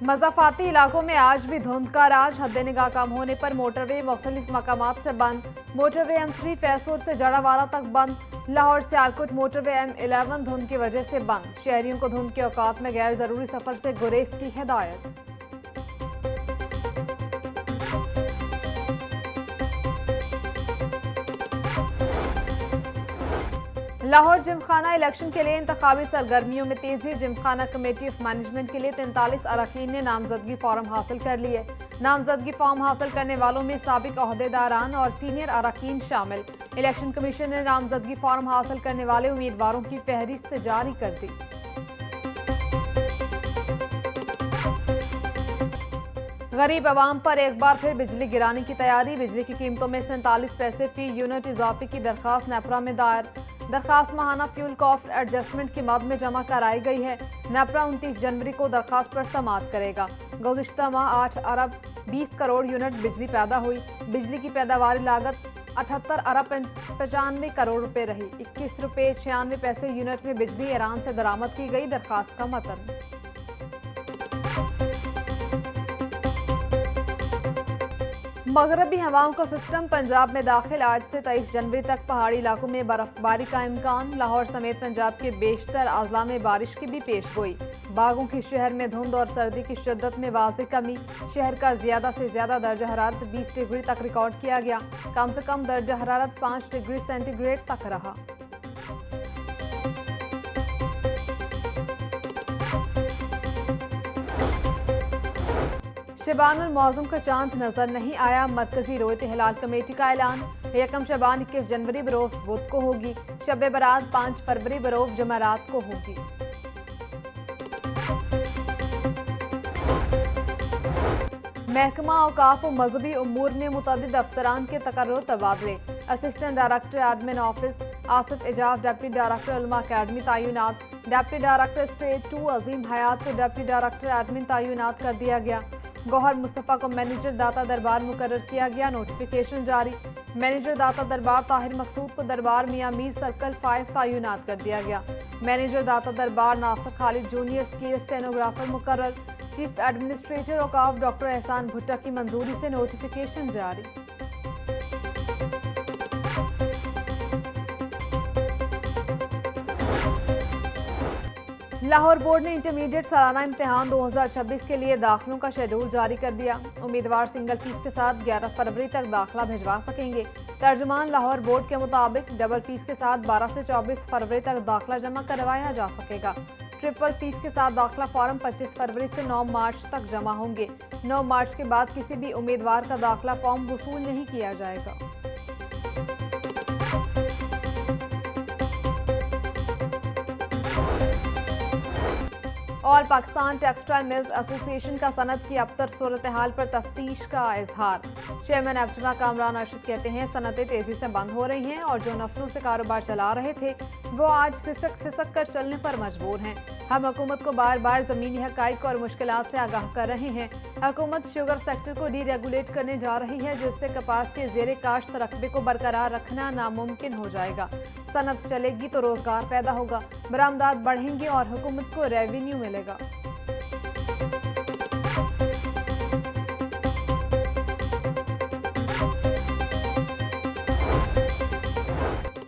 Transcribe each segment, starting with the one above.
मज़ाफ़ाती इलाकों में आज भी धुंध का राज। हद्दे निगाह कम होने पर मोटरवे मुख्तलिफ मकामात से बंद। मोटरवे M3 फैसपुर से जड़ावाला तक बंद। लाहौर सियालकोट मोटरवे M11 धुंध की वजह से बंद। शहरियों को धुंध के औकात में गैर ज़रूरी सफ़र से गुरेज की हिदायत। लाहौर जिमखाना इलेक्शन के लिए इंतखाबी सरगर्मियों में तेजी। जिमखाना कमेटी ऑफ मैनेजमेंट के लिए 43 अरकान ने नामजदगी फॉर्म हासिल कर लिए। नामजदगी फॉर्म हासिल करने वालों में साबिक अहदेदारान और सीनियर अरकान शामिल। इलेक्शन कमीशन ने नामजदगी फॉर्म हासिल करने वाले उम्मीदवारों की फहरिस्त जारी कर दी। गरीब आवाम पर एक बार फिर बिजली गिराने की तैयारी। बिजली की कीमतों में 47 पैसे फी यूनिट इजाफे की दरखास्त नेपरा में दायर। दरखास्त माहाना फ्यूल कॉस्ट एडजस्टमेंट की मद में जमा कराई गई है। नेपरा 29 जनवरी को दरखास्त पर समाअत करेगा। गुज़िश्ता माह 8 अरब 20 करोड़ यूनिट बिजली पैदा हुई। बिजली की पैदावारी लागत 78 अरब 95 करोड़ रुपए रही। 21 रुपये 96 पैसे यूनिट में बिजली ईरान से दरामद की गई। दरखास्त का मतन। मगरबी हवाओं का सिस्टम पंजाब में दाखिल। आज से 23 जनवरी तक पहाड़ी इलाकों में बर्फबारी का इम्कान। लाहौर समेत पंजाब के बेशतर अजला में बारिश की भी पेशगोई। बागों की शहर में धुंध और सर्दी की शिद्दत में वाज़ेह कमी। शहर का ज्यादा से ज्यादा दर्जा हरारत 20 डिग्री तक रिकॉर्ड किया गया। कम से कम दर्जा हरारत 5 डिग्री सेंटीग्रेड तक रहा। शबानुल मौज़म का चांद नजर नहीं आया। मरकजी रोयत हिलाल कमेटी का ऐलान। यकम शबान 21 जनवरी बरोज बुध को होगी। शब बरात 5 फरवरी बरोज जमरात को होगी। महकमा औकाफ व मजहबी उमूर में मुतअद्दिद अफसरान के तकर्रुर तबादले। Assistant director admin office Asif Ejaz deputy director Ulema academy तैनात। Deputy director state 2 Azeem Hayat को डिप्टी डायरेक्टर एडमिन तैनात कर दिया गया। गौहर मुस्तफ़ा को मैनेजर दाता दरबार मुकर्रर किया गया। नोटिफिकेशन जारी। मैनेजर दाता दरबार ताहिर मकसूद को दरबार मियां मीर सर्कल 5 तैनात कर दिया गया। Manager Data Darbar Nasir Khalid junior scale stenographer मुकर्रर। चीफ एडमिनिस्ट्रेटर औकाफ डॉक्टर एहसान भुट्टा की मंजूरी से नोटिफिकेशन जारी। लाहौर बोर्ड ने इंटरमीडिएट सालाना इम्तिहान 2026 के लिए दाखिलों का शेड्यूल जारी कर दिया। उम्मीदवार सिंगल फीस के साथ 11 फरवरी तक दाखिला भिजवा सकेंगे। तर्जुमान लाहौर बोर्ड के मुताबिक डबल फीस के साथ 12 से 24 फरवरी तक दाखिला जमा करवाया जा सकेगा। ट्रिपल फीस के साथ दाखिला फॉर्म 25 फरवरी से 9 मार्च तक जमा होंगे। 9 मार्च के बाद किसी भी उम्मीदवार का दाखिला फॉर्म वसूल नहीं किया जाएगा। और पाकिस्तान टेक्सटाइल मिल्स एसोसिएशन का सनत की अबतर सूरत हाल पर तफ्तीश का इजहार। चेयरमैन एफ्टमा कामरान अरशद कहते हैं सनतें तेजी से बंद हो रही हैं और जो नफरों से कारोबार चला रहे थे वो आज सिसक कर चलने पर मजबूर हैं। हम हुकूमत को बार बार ज़मीनी हक़ाइक़ और मुश्किलात से आगाह कर रहे हैं। हुकूमत शुगर सेक्टर को डीरेगुलेट करने जा रही है जिससे कपास के ज़ेरे काश्त रकबे को बरकरार रखना नामुमकिन हो जाएगा। सनत चलेगी तो रोजगार पैदा होगा, बरामदात बढ़ेंगे और हुकूमत को रेवेन्यू मिलेगा।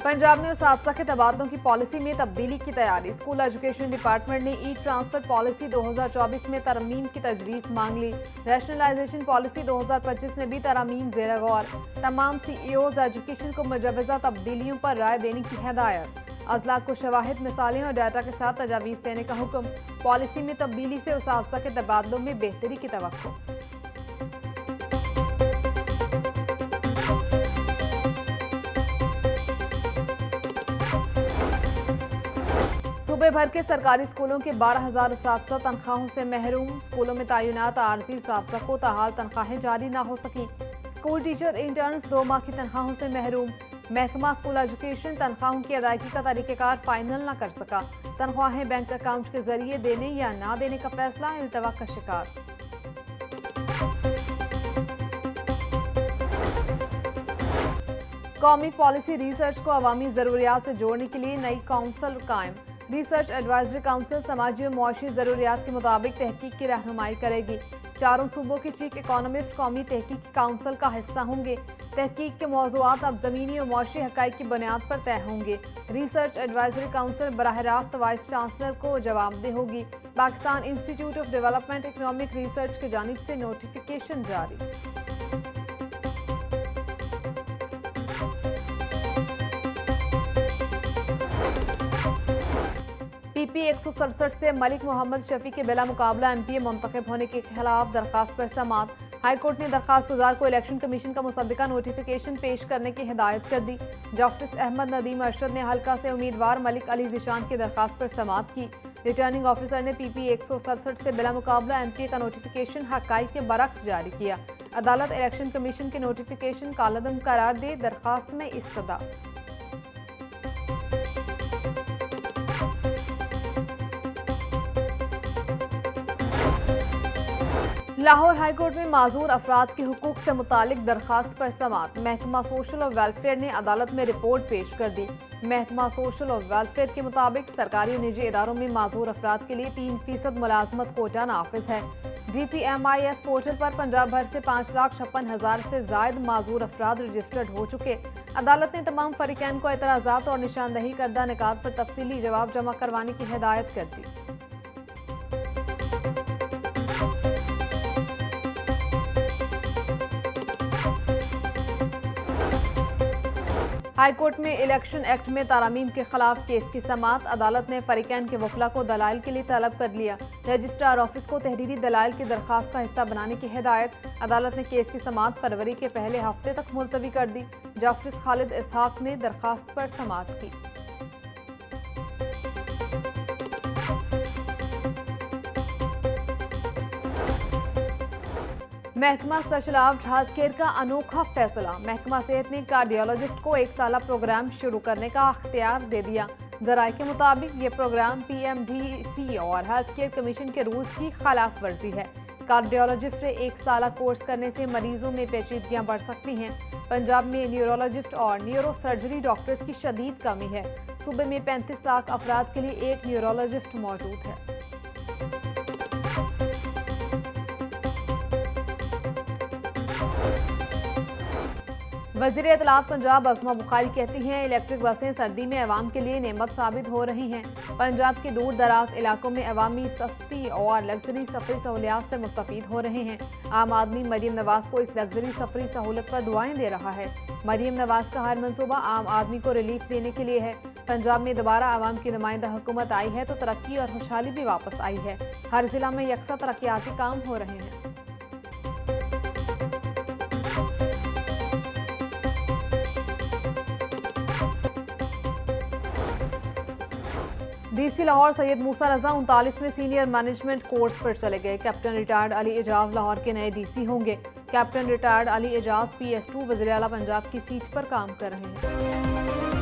पंजाब में उसात्ज़ा के तबादलों की पॉलिसी में तब्दीली की तैयारी। स्कूल एजुकेशन डिपार्टमेंट ने ई ट्रांसफर पॉलिसी 2024 में तरमीम की तजवीज़ मांग ली। रैशनलाइजेशन पॉलिसी 2025 में भी तरमीम ज़ेर गौर। तमाम CEOs एजुकेशन को मुजवज़ा तब्दीलियों पर राय देने की हिदायत। अजला को शवाहिद मिसालें और डाटा के साथ तजावीज़ देने का हुक्म। पॉलिसी में तब्दीली से उसात्ज़ा के तबादलों में बेहतरी की तवक्को। सूबे भर के सरकारी स्कूलों के 12,000 उसात्ज़ा तनख्वाहों से महरूम। स्कूलों में तैनात आरजी उसात्ज़ा को ताहाल तनख्वाहें जारी न हो सकी। स्कूल टीचर इंटर्न्स 2 माह की तनख्वाहों से महरूम। महकमा स्कूल एजुकेशन तनख्वाहों की अदायगी का तरीक़ेकार फाइनल न कर सका। तनख्वाहें बैंक अकाउंट के जरिए देने या ना देने का फैसला इल्तवा का शिकार। कौमी पॉलिसी रिसर्च को अवामी ज़रूरियात से जोड़ने के लिए नई काउंसिल कायम। रिसर्च एडवाइजरी काउंसिल समाजी और मुआशी ज़रूरियात के मुताबिक तहकीक की रहनुमाई करेगी। चारों सूबों के चीफ इकोनॉमिस्ट कौमी तहकीकी काउंसिल का हिस्सा होंगे। तहकीक के मौज़ूआत अब ज़मीनी और मुआशी हक़ाइक़ की बुनियाद पर तय होंगे। रिसर्च एडवाइजरी काउंसिल बराह रास्त वाइस चांसलर को जवाबदेह होगी। Pakistan institute of development economic research की जानिब से नोटिफिकेशन जारी। पीपी 167 से मलिक मोहम्मद शफी के बिला मुकाबला एमपीए मुंतखब होने के खिलाफ दरखास्त पर समाअत। हाईकोर्ट ने दरखास्त गुजार को इलेक्शन कमीशन का मुसद्दिका नोटिफिकेशन पेश करने की हिदायत कर दी। जस्टिस अहमद नदीम अरशद ने हल्का से उम्मीदवार मलिक अली ज़ीशान की दरखास्त पर समाअत की। रिटर्निंग ऑफिसर ने पीपी 167 से बिला मुकाबला एमपीए का नोटिफिकेशन हक़ाइक़ के बरक्स जारी किया। अदालत इलेक्शन कमीशन के नोटिफिकेशन कालअदम करार दे दरखास्त में इस्तदा। लाहौर हाईकोर्ट में माजूर अफराद के हुकूक से मुतालिक दरखास्त पर समाअत। महकमा सोशल और वेलफेयर ने अदालत में रिपोर्ट पेश कर दी। महकमा सोशल और वेलफेयर के मुताबिक सरकारी और निजी इदारों में माजूर अफराद के लिए 3% मुलाजमत कोटा नाफिज है। DPMIS पोर्टल पर पंजाब भर से 5,56,000 से जायद माजूर अफराद रजिस्टर्ड हो चुके। अदालत ने तमाम फरीकैन को एतराज़ात और निशानदही करदा निकात पर तफसीली जवाब जमा करवाने की हिदायत कर दी। हाईकोर्ट में इलेक्शन एक्ट में तारामीम के खिलाफ केस की समाअत। अदालत ने फरीकैन के वकला को दलाइल के लिए तलब कर लिया। रजिस्ट्रार ऑफिस को तहरीरी दलाइल की दरखास्त का हिस्सा बनाने की हिदायत। अदालत ने केस की समाअत फरवरी के पहले हफ्ते तक मुलतवी कर दी। जस्टिस खालिद इसहाक ने दरखास्त पर समाअत की। महकमा स्पेशल आर्ट हेल्थ केयर का अनोखा फैसला। महकमा सेहत ने कार्डियोलॉजिस्ट को 1 साला प्रोग्राम शुरू करने का अख्तियार दे दिया। जराये के मुताबिक ये प्रोग्राम PMDC और हेल्थ केयर कमीशन के रूल्स की खिलाफ वर्जी है। कार्डियोलॉजिस्ट से 1 साला कोर्स करने से मरीजों में पेचीदगियां बढ़ सकती हैं। पंजाब में न्यूरोलॉजिस्ट और न्यूरो सर्जरी डॉक्टर्स की शदीद कमी है। सूबे में 35 लाख अफराद के लिए एक न्यूरोलॉजिस्ट मौजूद है। वज़ीर इत्तलात पंजाब अज़मा बुखारी कहती हैं, इलेक्ट्रिक बसें सर्दी में अवाम के लिए नेमत साबित हो रही हैं। पंजाब के दूर दराज इलाकों में अवामी सस्ती और लग्जरी सफरी सहूलियात से मुस्तफ़ीद हो रहे हैं। आम आदमी मरीम नवाज को इस लग्जरी सफरी सहूलत पर दुआएं दे रहा है। मरीम नवाज का हर मनसूबा आम आदमी को रिलीफ देने के लिए है। पंजाब में दोबारा आवाम की नुमाइंदा हुकूमत आई है तो तरक्की और खुशहाली भी वापस आई है। हर जिला में यकसा तरक्याती काम हो रहे हैं। DC लाहौर सैयद मूसा रजा 39वें सीनियर मैनेजमेंट कोर्स पर चले गए। कैप्टन रिटायर्ड अली एजाज लाहौर के नए DC होंगे। Captain retired Ali Ejaz PS2 वज़ीर आला पंजाब की सीट पर काम कर रहे हैं।